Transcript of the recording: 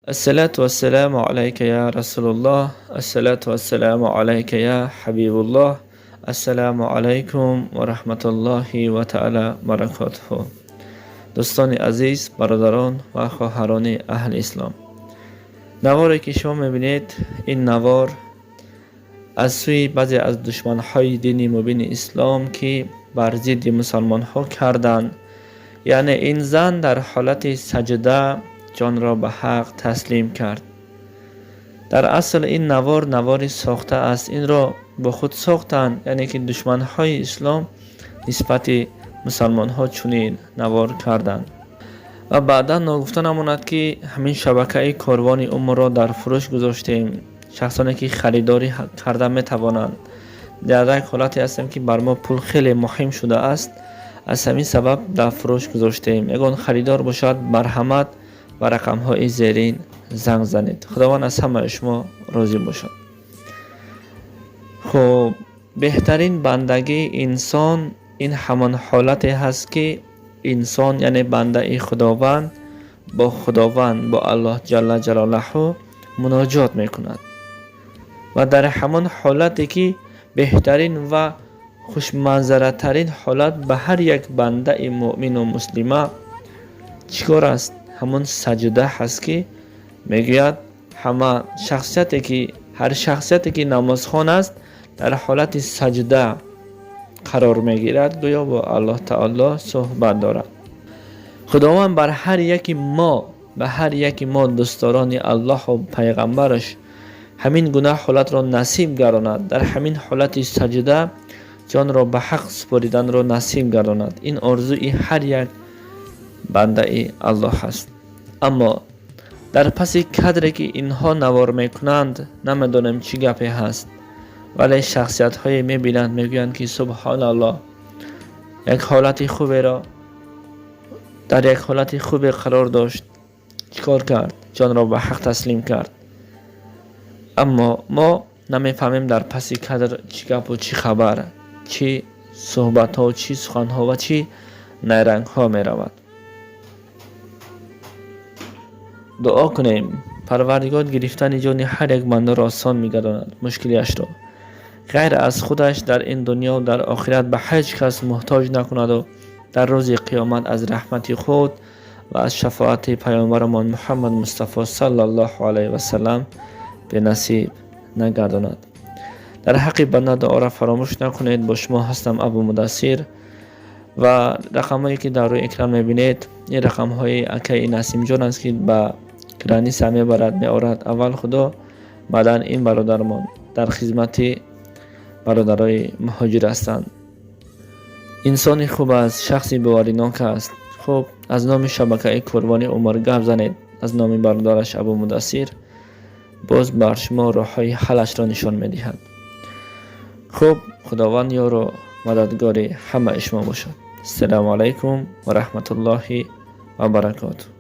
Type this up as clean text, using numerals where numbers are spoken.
الصلاة والسلام عليك يا رسول الله. الصلاة والسلام عليك يا حبيب الله. السلام علیکم و رحمت الله و تعالی برکاته. دوستان عزیز، برادران و خواهران اهل اسلام، نواری که شما میبینید، این نوار از سوی بعضی از دشمنهای دین مبین اسلام که بر ضد مسلمان ها کردند. یعنی این زن در حالت سجده جان را به حق تسلیم کرد. در اصل این نوار ساخته است. این را با خود ساختند، یعنی که دشمن های اسلام نسبت مسلمان ها چنین نوار کردند. و بعدا نگفته نماند که همین شبکه کاروان عمر را در فروش گذاشتیم. شخصانی که خریداری کرده می توانند. در یک حالتی هستیم که بر ما پول خیلی مهم شده است، از همین سبب در فروش گذاشتیم. اگر خریدار باشد مرحمت و رقم های زیرین زنگ زنید. خداوند از همه شما راضی باشد. خب، بهترین بندگی انسان این همان حالت هست که انسان، یعنی بنده خداوند، با الله جل جلاله مناجات میکند. و در همان حالتی که بهترین و خوشمنظره ترین حالت به هر یک بنده مؤمن و مسلمه چیکار است؟ همون سجده هست که میگوید هر شخصیتی که نمازخوان است در حالت سجده قرار میگیرد، گویا با الله تعالی صحبت دارد. خداوند به هر یک ما دوستداران الله و پیغمبرش همین گونه حالت را نصیب گرداند. در همین حالت سجده جان را به حق سپاریدن را نصیب گرداند. این آرزوی هر یک بنده الله هست. اما در پس کدری که اینها نوار میکنند نمیدانم چی گپی هست، ولی شخصیت های میبینند، میگویند که سبحان الله، یک حالت خوبی را در یک حالت خوبی قرار داشت، چیکار کرد؟ جان را به حق تسلیم کرد. اما ما نمیفهمیم در پس کدر چی گپ و چی خبر، چی صحبت ها و چی سخن ها و چی نیرنگ ها می رود. دعا کنیم پروردگار گرفتن جان هر یک بنده را آسان می‌گرداند، مشکلیش را غیر از خودش در این دنیا و در آخرت به هیچ کس محتاج نکند و در روز قیامت از رحمت خود و از شفاعت پیامبرمان محمد مصطفی صلی الله علیه و سلم به نصیب نگرداند. در حق بنده دعا را فراموش نکنید. با شما هستم ابو مدثر و رقمایی که در روی اکران میبینید این رقم های اکای نسیم جان است که با گرانی سمی برد میآورد. اول خدا، بعدا این برادرمان در خدمت برادرای مهاجر هستند. انسانی خوب است، شخصی باورناک است. خب، از نام شبکه کاروان عمر گپ زنید، از نام برادرش ابو مدثر، باز بر شما راه های حلش را نشان میدهد. خب، خداوند یار و مددگار همه شما باشد. السلام علیکم و رحمت الله و برکاته.